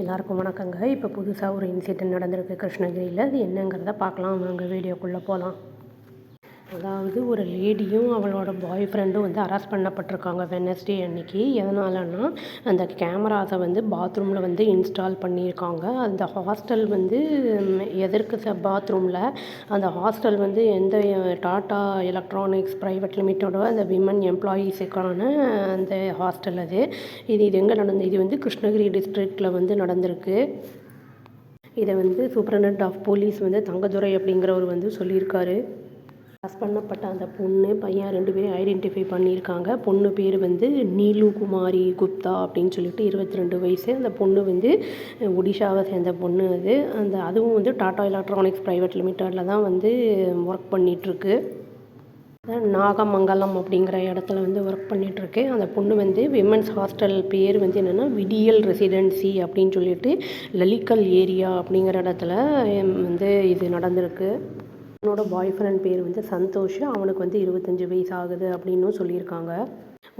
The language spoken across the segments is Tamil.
எல்லாருக்கும் வணக்கங்க. இப்போ புதுசாக ஒரு இன்சிடென்ட் நடந்திருக்கு கிருஷ்ணகிரியில். அது என்னங்கிறத பார்க்கலாம் வாங்க, வீடியோக்குள்ளே போகலாம். அதாவது ஒரு லேடியும் அவளோட பாய் ஃப்ரெண்டும் வந்து அரெஸ்ட் பண்ணப்பட்டிருக்காங்க வெட்னஸ்டே அன்னைக்கு. எதனாலன்னா, அந்த கேமராஸை வந்து பாத்ரூமில் வந்து இன்ஸ்டால் பண்ணியிருக்காங்க. அந்த ஹாஸ்டல் வந்து எதற்கு பாத்ரூமில் அந்த ஹாஸ்டல் வந்து எந்த டாட்டா எலக்ட்ரானிக்ஸ் ப்ரைவேட் லிமிட்டோட அந்த விமன் எம்ப்ளாயீஸுக்கான அந்த ஹாஸ்டல் அது. இது எங்கே இது வந்து கிருஷ்ணகிரி டிஸ்ட்ரிக்டில் வந்து நடந்திருக்கு. இதை வந்து சூப்பரண்டன்ட் ஆஃப் போலீஸ் வந்து தங்கதுரை அப்படிங்கிறவர் வந்து சொல்லியிருக்காரு. அரெஸ்ட் பண்ணப்பட்ட அந்த பொண்ணு பையன் 2 பேரும் ஐடென்டிஃபை பண்ணியிருக்காங்க. பொண்ணு பேர் வந்து நீலு குமாரி குப்தா அப்படின்னு சொல்லிட்டு 22 வயசு. அந்த பொண்ணு வந்து ஒடிஷாவை சேர்ந்த பொண்ணு. அதுவும் வந்து டாடா எலக்ட்ரானிக்ஸ் ப்ரைவேட் லிமிட்டடில் தான் வந்து ஒர்க் பண்ணிகிட்ருக்கு. நாகமங்கலம் அப்படிங்கிற இடத்துல வந்து ஒர்க் பண்ணிகிட்ருக்கு. அந்த பொண்ணு வந்து விமன்ஸ் ஹாஸ்டல் பேர் வந்து என்னென்னா விடியல் ரெசிடென்சி அப்படின்னு சொல்லிட்டு லலிக்கல் ஏரியா அப்படிங்கிற இடத்துல வந்து இது நடந்திருக்கு. அவனோட பாய் ஃப்ரெண்ட் பேர் வந்து சந்தோஷ். அவனுக்கு வந்து 25 வயசு ஆகுது அப்படின்னும் சொல்லியிருக்காங்க.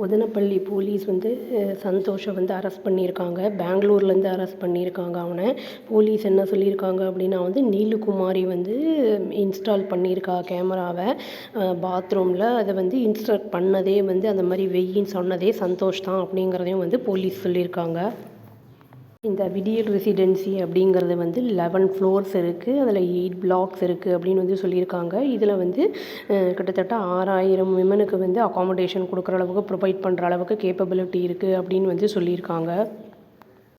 உதனப்பள்ளி போலீஸ் வந்து சந்தோஷை வந்து அரெஸ்ட் பண்ணியிருக்காங்க. பெங்களூர்லேருந்து அரெஸ்ட் பண்ணியிருக்காங்க அவனை. போலீஸ் என்ன சொல்லியிருக்காங்க அப்படின்னா வந்து நீலுகுமாரி வந்து இன்ஸ்டால் பண்ணியிருக்கா கேமராவை பாத்ரூமில். அதை வந்து இன்ஸ்டால் பண்ணதே வந்து அந்த மாதிரி வெயின்னு சொன்னதே சந்தோஷ் தான் அப்படிங்கிறதையும் வந்து போலீஸ் சொல்லியிருக்காங்க. இந்த விடியல் ரெசிடென்சி அப்படிங்கிறது வந்து 11 ஃப்ளோர்ஸ் இருக்குது. அதில் 8 பிளாக்ஸ் இருக்குது அப்படின்னு வந்து சொல்லியிருக்காங்க. இதில் வந்து கிட்டத்தட்ட 6000 விமனுக்கு வந்து அகாமடேஷன் கொடுக்குற அளவுக்கு ப்ரொவைட் பண்ணுற அளவுக்கு கேப்பபிலிட்டி இருக்குது அப்படின்னு வந்து சொல்லியிருக்காங்க.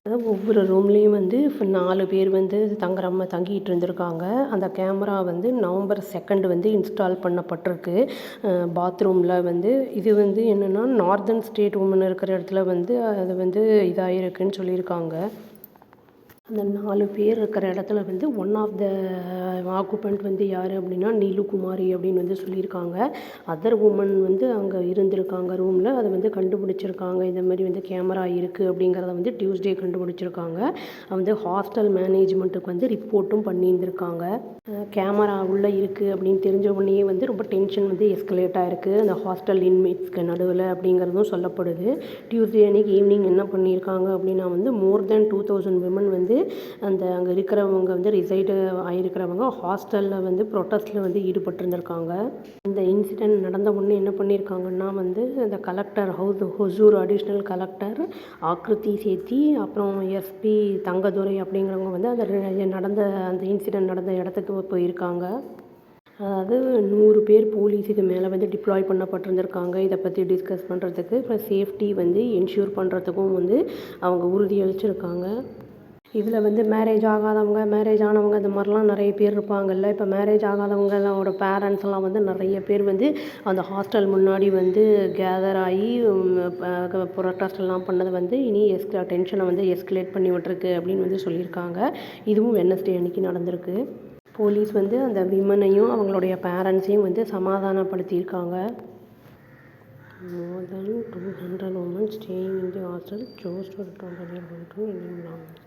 அதாவது ஒவ்வொரு ரூம்லேயும் வந்து 4 பேர் வந்து தங்கிட்டு இருந்திருக்காங்க. அந்த கேமரா வந்து November 2 வந்து இன்ஸ்டால் பண்ணப்பட்டிருக்கு பாத்ரூமில் வந்து. இது வந்து என்னென்னா நார்தன் ஸ்டேட் உமன் இருக்கிற இடத்துல வந்து அது வந்து இதாகிருக்குன்னு சொல்லியிருக்காங்க. அந்த 4 பேர் இருக்கிற இடத்துல வந்து ஒன் ஆஃப் த ஆக்குபண்ட் வந்து யார் அப்படின்னா நீலுகுமாரி அப்படின்னு வந்து சொல்லியிருக்காங்க. அதர் உமன் வந்து அங்கே இருந்திருக்காங்க ரூமில். அதை வந்து கண்டுபிடிச்சிருக்காங்க. இந்த மாதிரி வந்து கேமரா இருக்குது அப்படிங்கிறத வந்து டியூஸ்டே கண்டுபிடிச்சிருக்காங்க. வந்து ஹாஸ்டல் மேனேஜ்மெண்ட்டுக்கு வந்து ரிப்போர்ட்டும் பண்ணியிருந்திருக்காங்க. கேமரா உள்ளே இருக்குது அப்படின்னு தெரிஞ்ச உடனே வந்து ரொம்ப டென்ஷன் வந்து எஸ்கலேட் ஆகிருக்கு அந்த ஹாஸ்டல் இன்மேட்ஸ்க்கு நடுவில் அப்படிங்கிறதும் சொல்லப்படுது. டியூஸ்டே அன்னைக்கு ஈவினிங் என்ன பண்ணியிருக்காங்க அப்படின்னா வந்து மோர் தென் 2000 விமன் வந்து அங்கே இருக்கிறவங்க வந்து ரிசைடு ஆகிருக்கிறவங்க ஹாஸ்டலில் வந்து ப்ரொட்டஸ்ட்டில் வந்து ஈடுபட்டிருந்திருக்காங்க. இந்த இன்சிடெண்ட் நடந்த உடனே என்ன பண்ணியிருக்காங்கன்னா வந்து அந்த collector Hosur additional collector Aakriti சேத்தி அப்புறம் எஸ்பி தங்கதுரை அப்படிங்கிறவங்க வந்து அந்த இன்சிடெண்ட் நடந்த இடத்துக்கு போயிருக்காங்க. அதாவது 100 பேர் போலீஸுக்கு மேலே வந்து டிப்ளாய் பண்ணப்பட்டிருந்திருக்காங்க இதை பற்றி டிஸ்கஸ் பண்ணுறதுக்கு. இப்போ சேஃப்டி வந்து என்ஷூர் பண்ணுறதுக்கும் வந்து அவங்க உறுதியளிச்சிருக்காங்க. இதில் வந்து மேரேஜ் ஆனவங்க இந்த மாதிரிலாம் நிறைய பேர் இருப்பாங்கல்ல. இப்போ மேரேஜ் ஆகாதவங்களோட பேரண்ட்ஸ் எல்லாம் வந்து நிறைய பேர் வந்து அந்த ஹாஸ்டல் முன்னாடி வந்து கேதர் ஆகி ப்ரொட்டஸ்ட் எல்லாம் பண்ணது வந்து இனி டென்ஷனை வந்து எஸ்கலேட் பண்ணி விட்டுருக்கு அப்படின்னு வந்து சொல்லியிருக்காங்க. இதுவும் வெட்னஸ்டே அன்னைக்கு நடந்திருக்கு. போலீஸ் வந்து அந்த விமனையும் அவங்களுடைய பேரண்ட்ஸையும் வந்து சமாதானப்படுத்தியிருக்காங்க. More than 200 women staying in the hostel chose to return to their home to Indian belongings.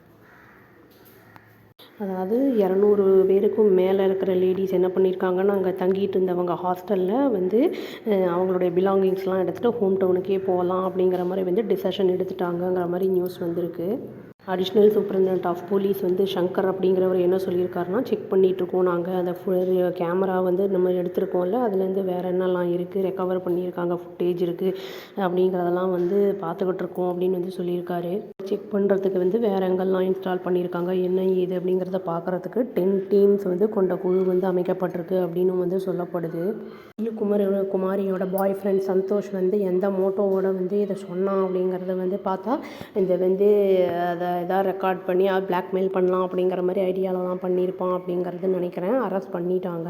அதாவது 200 பேருக்கும் மேலே இருக்கிற லேடிஸ் என்ன பண்ணியிருக்காங்கன்னா அங்கே தங்கிட்டு இருந்தவங்க ஹாஸ்டலில் வந்து அவங்களுடைய பிலாங்கிங்ஸ்லாம் எடுத்துகிட்டு ஹோம் டவுனுக்கே போகலாம் அப்படிங்கிற மாதிரி வந்து டிசிஷன் எடுத்துட்டாங்கங்கிற மாதிரி நியூஸ் வந்திருக்கு. அடிஷ்னல் சூப்பரண்டன்ட் ஆஃப் போலீஸ் வந்து சங்கர் அப்படிங்கிறவர் என்ன சொல்லியிருக்காருன்னா, செக் பண்ணிகிட்ருக்கோம் நாங்கள் அந்த கேமரா வந்து நம்ம எடுத்திருக்கோம்ல அதுலேருந்து வேறு என்னெல்லாம் இருக்குது ரெக்கவர் பண்ணியிருக்காங்க ஃபுட்டேஜ் இருக்குது அப்படிங்கிறதெல்லாம் வந்து பார்த்துக்கிட்டு இருக்கோம் அப்படின்னு வந்து சொல்லியிருக்காரு. செக் பண்ணுறதுக்கு வந்து வேறு எங்கெல்லாம் இன்ஸ்டால் பண்ணியிருக்காங்க என்ன ஏது அப்படிங்கிறத பார்க்குறதுக்கு 10 டீம்ஸ் வந்து கொண்ட குழு வந்து அமைக்கப்பட்டிருக்கு அப்படின்னு வந்து சொல்லப்படுது. குமாரியோட பாய் ஃப்ரெண்ட் சந்தோஷ் வந்து எந்த மோட்டோவோட வந்து இதை சொன்னான் அப்படிங்கிறத வந்து பார்த்தா இந்த வந்து அதை எதாவது ரெக்கார்ட் பண்ணி பிளாக்மெயில் பண்ணலாம் அப்படிங்கிற மாதிரி ஐடியாலலாம் பண்ணியிருப்பான் அப்படிங்கிறது நினைக்கிறேன். அரெஸ்ட் பண்ணிட்டாங்க.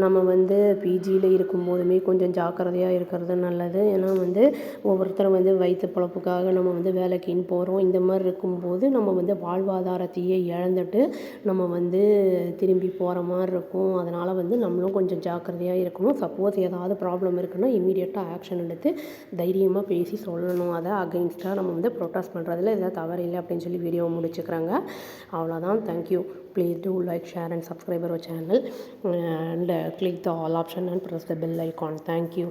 நம்ம வந்து பிஜியில் இருக்கும்போதுமே கொஞ்சம் ஜாக்கிரதையாக இருக்கிறது நல்லது. ஏன்னா வந்து ஒவ்வொருத்தரும் வந்து வயிற்று பொழப்புக்காக நம்ம வந்து வேலைக்குன்னு போகிறோம். இந்த மாதிரி இருக்கும்போது நம்ம வந்து வாழ்வாதாரத்தையே இழந்துட்டு நம்ம வந்து திரும்பி போகிற மாதிரி இருக்கும். அதனால் வந்து நம்மளும் கொஞ்சம் ஜாக்கிரதையாக இருக்கணும். சப்போஸ் ஏதாவது ப்ராப்ளம் இருக்குன்னா இமீடியட்டாக ஆக்ஷன் எடுத்து தைரியமாக பேசி சொல்லணும். அதை அகெயின்ஸ்டாக நம்ம வந்து ப்ரொட்டஸ்ட் பண்ணுறதுல எதாவது தவறு இல்லை அப்படின்னு சொல்லி வீடியோவை முடிச்சுக்கிறாங்க. அவ்வளோதான். Thank you. Please do like, share and subscribe our channel and click the all option and press the bell icon. Thank you.